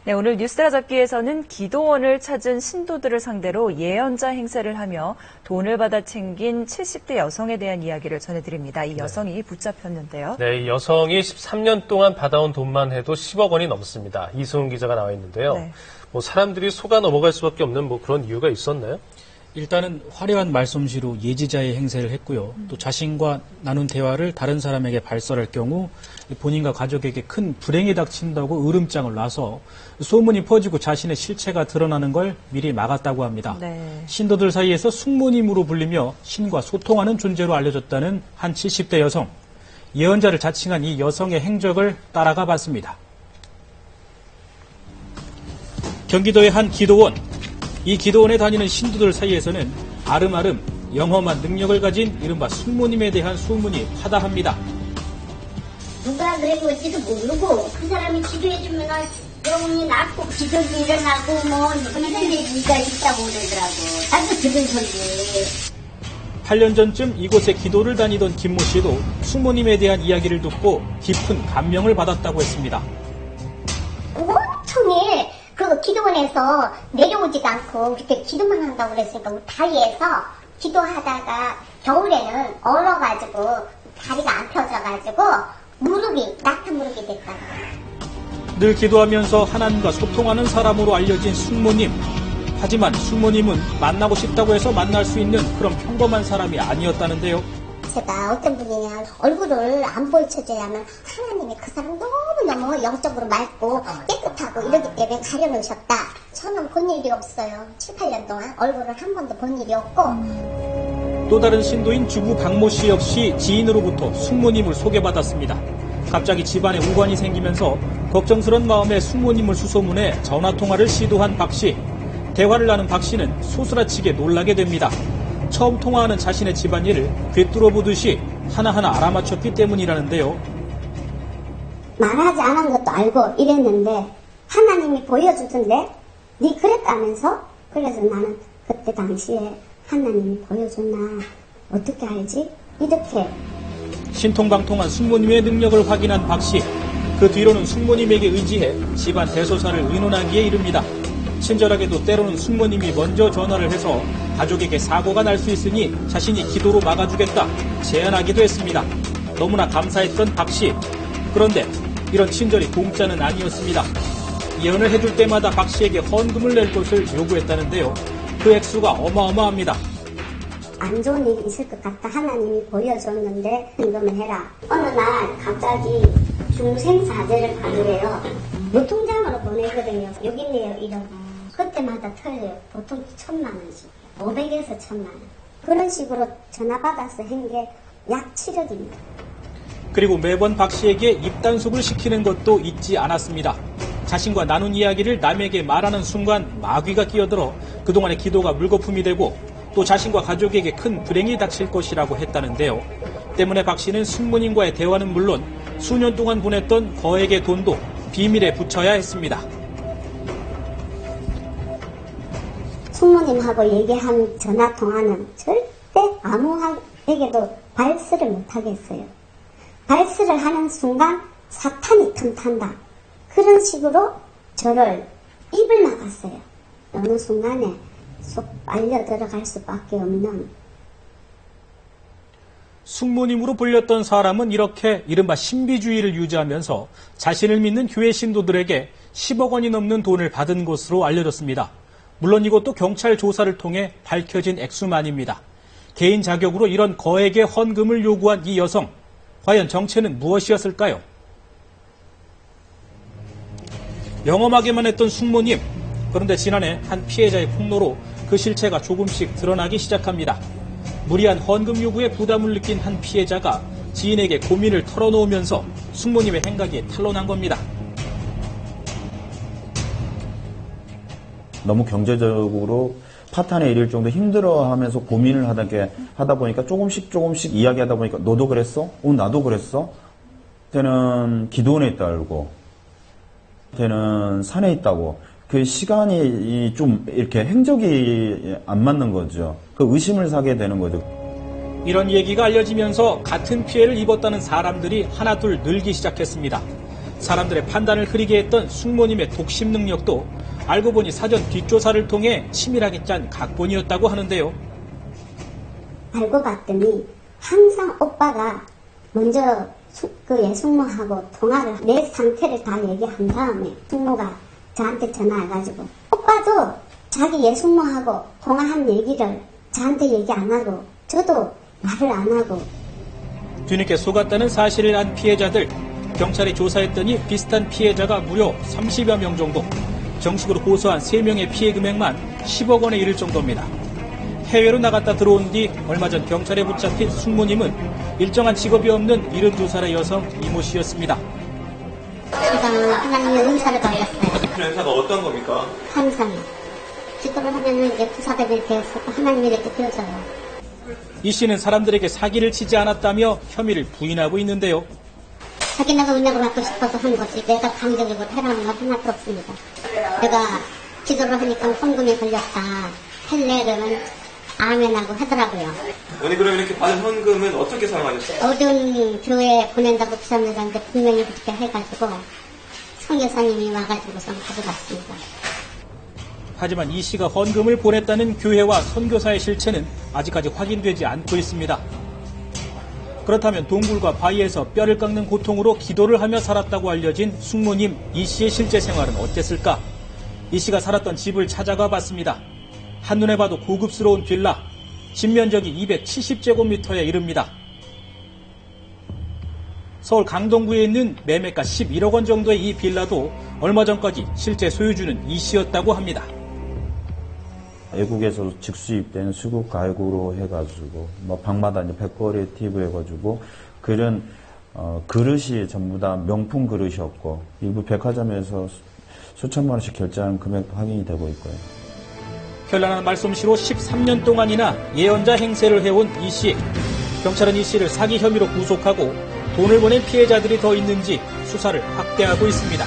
네, 오늘 뉴스라 잡기에서는 기도원을 찾은 신도들을 상대로 예언자 행세를 하며 돈을 받아 챙긴 70대 여성에 대한 이야기를 전해드립니다. 이 여성이 붙잡혔는데요. 네, 이 여성이 13년 동안 받아온 돈만 해도 10억 원이 넘습니다. 이승훈 기자가 나와 있는데요. 네. 사람들이 속아 넘어갈 수밖에 없는 그런 이유가 있었나요? 일단은 화려한 말솜씨로 예지자의 행세를 했고요. 또 자신과 나눈 대화를 다른 사람에게 발설할 경우 본인과 가족에게 큰 불행이 닥친다고 으름장을 놔서 소문이 퍼지고 자신의 실체가 드러나는 걸 미리 막았다고 합니다. 네. 신도들 사이에서 숙모님으로 불리며 신과 소통하는 존재로 알려졌다는 한 70대 여성. 예언자를 자칭한 이 여성의 행적을 따라가 봤습니다. 경기도의 한 기도원. 이 기도원에 다니는 신도들 사이에서는 아름아름 영험한 능력을 가진 이른바 숙모님에 대한 소문이 파다합니다. 누가 그래도 어찌도 모르고 그 사람이 기도해주면 영혼이 낫고 기적이 일어나고 이런 얘기가 있다고 그러더라고. 나도 들은 소리지. 8년 전쯤 이곳에 기도를 다니던 김모 씨도 숙모님에 대한 이야기를 듣고 깊은 감명을 받았다고 했습니다. 온통일 그 기도원에서 내려오지도 않고 그때 기도만 한다고 그랬으니까 우리 다리에서 기도하다가 겨울에는 얼어가지고 다리가 안 펴져가지고 낙타 무릎이 됐다고. 늘 기도하면서 하나님과 소통하는 사람으로 알려진 숙모님. 하지만 숙모님은 만나고 싶다고 해서 만날 수 있는 그런 평범한 사람이 아니었다는데요. 제가 어떤 분이냐 얼굴을 안 보여줘야만 하나님이 그 사람 너무너무 영적으로 맑고 깨끗하고 이러기 때문에 가려놓으셨다. 저는 본 일이 없어요. 7, 8년 동안 얼굴을 한 번도 본 일이 없고. 또 다른 신도인 주부 박모 씨 역시 지인으로부터 숙모님을 소개받았습니다. 갑자기 집안에 우관이 생기면서 걱정스런 마음에 숙모님을 수소문해 전화통화를 시도한 박 씨. 대화를 나눈 박 씨는 소스라치게 놀라게 됩니다. 처음 통화하는 자신의 집안일을 꿰뚫어 보듯이 하나하나 알아맞혔기 때문이라는데요. 말하지 않은 것도 알고 이랬는데 하나님이 보여주던데 네 그랬다면서? 그래서 나는 그때 당시에 하나님이 보여줬나 어떻게 알지? 이렇게 신통방통한 숙모님의 능력을 확인한 박 씨. 그 뒤로는 숙모님에게 의지해 집안 대소사를 의논하기에 이릅니다. 친절하게도 때로는 숙모님이 먼저 전화를 해서 가족에게 사고가 날 수 있으니 자신이 기도로 막아주겠다 제안하기도 했습니다. 너무나 감사했던 박 씨. 그런데 이런 친절이 공짜는 아니었습니다. 예언을 해줄 때마다 박 씨에게 헌금을 낼 것을 요구했다는데요. 그 액수가 어마어마합니다. 안 좋은 일이 있을 것 같다. 하나님이 보여줬는데 헌금을 해라. 어느 날 갑자기 중생사제를 받으래요. 무통장으로 보내거든요. 여기 있네요. 이런 그때마다 틀려요. 보통 1,000만 원씩 500에서 1,000만 원 그런 식으로 전화 받아서 한 게 약 7억입니다. 그리고 매번 박 씨에게 입단속을 시키는 것도 잊지 않았습니다. 자신과 나눈 이야기를 남에게 말하는 순간 마귀가 끼어들어 그동안의 기도가 물거품이 되고 또 자신과 가족에게 큰 불행이 닥칠 것이라고 했다는데요. 때문에 박 씨는 숙모님과의 대화는 물론 수년 동안 보냈던 거액의 돈도 비밀에 붙여야 했습니다. 숙모님하고 얘기한 전화통화는 절대 아무에게도 발설을 못하겠어요. 발설을 하는 순간 사탄이 틈탄다. 그런 식으로 저를 입을 막았어요. 어느 순간에 쏙 빨려 들어갈 수밖에 없는. 숙모님으로 불렸던 사람은 이렇게 이른바 신비주의를 유지하면서 자신을 믿는 교회 신도들에게 10억 원이 넘는 돈을 받은 것으로 알려졌습니다. 물론 이것도 경찰 조사를 통해 밝혀진 액수만입니다. 개인 자격으로 이런 거액의 헌금을 요구한 이 여성, 과연 정체는 무엇이었을까요? 영험하게만 했던 숙모님. 그런데 지난해 한 피해자의 폭로로 그 실체가 조금씩 드러나기 시작합니다. 무리한 헌금 요구에 부담을 느낀 한 피해자가 지인에게 고민을 털어놓으면서 숙모님의 행각이 탄로난 겁니다. 너무 경제적으로 파탄에 이를 정도 힘들어하면서 고민을 하다 보니까 조금씩 이야기하다 보니까 너도 그랬어? 나도 그랬어? 그때는 기도원에 있다 알고 그때는 산에 있다고 그 시간이 좀 이렇게 행적이 안 맞는 거죠. 그 의심을 사게 되는 거죠. 이런 얘기가 알려지면서 같은 피해를 입었다는 사람들이 하나둘 늘기 시작했습니다. 사람들의 판단을 흐리게 했던 숙모님의 독심 능력도 알고 보니 사전 뒷조사를 통해 치밀하게 짠 각본이었다고 하는데요. 알고 봤더니 항상 오빠가 먼저 숙모하고 통화를 내 상태를 다 얘기한 다음에 숙모가 저한테 전화해가지고 오빠도 자기 예숙모하고 통화한 얘기를 저한테 얘기 안 하고 저도 말을 안 하고 뒤늦게 속았다는 사실을 안 피해자들, 경찰이 조사했더니 비슷한 피해자가 무려 30여 명 정도, 정식으로 고소한 3명의 피해 금액만 10억 원에 이를 정도입니다. 해외로 나갔다 들어온 뒤 얼마 전 경찰에 붙잡힌 숙모님은 일정한 직업이 없는 72살의 여성 이모 씨였습니다. 제가 하나님의 은사를 받았어요. 그 은사가 어떤 겁니까? 항상 기도를 하면은 이제 구사되게 되어서 하나님이 이렇게 되어져요. 이 씨는 사람들에게 사기를 치지 않았다며 혐의를 부인하고 있는데요. 자기네가 은혜를 받고 싶어서 한 거지 내가 강제적으로 해라는 건 하나도 없습니다. 내가 기도를 하니까 헌금에 걸렸다 할래 그러면 아멘하고 하더라고요. 오늘 그럼 이렇게 받은 헌금은 어떻게 사용하셨어요? 어두운 교회에 보낸다고 부자매한테 분명히 그렇게 해가지고 선교사님이 와가지고서 가져갔습니다. 하지만 이 씨가 헌금을 보냈다는 교회와 선교사의 실체는 아직까지 확인되지 않고 있습니다. 그렇다면 동굴과 바위에서 뼈를 깎는 고통으로 기도를 하며 살았다고 알려진 숙모님 이 씨의 실제 생활은 어땠을까? 이 씨가 살았던 집을 찾아가 봤습니다. 한눈에 봐도 고급스러운 빌라, 집 면적이 270제곱미터에 이릅니다. 서울 강동구에 있는 매매가 11억 원 정도의 이 빌라도 얼마 전까지 실제 소유주는 이 씨였다고 합니다. 외국에서 직수입된 수국 가구로 해가지고 뭐 방마다 이제 백거리 팁을 해가지고 그런 그릇이 전부 다 명품 그릇이었고 일부 백화점에서 수천만 원씩 결제한 금액도 확인이 되고 있고요. 현란한 말솜씨로 13년 동안이나 예언자 행세를 해온 이 씨. 경찰은 이 씨를 사기 혐의로 구속하고 돈을 보낸 피해자들이 더 있는지 수사를 확대하고 있습니다.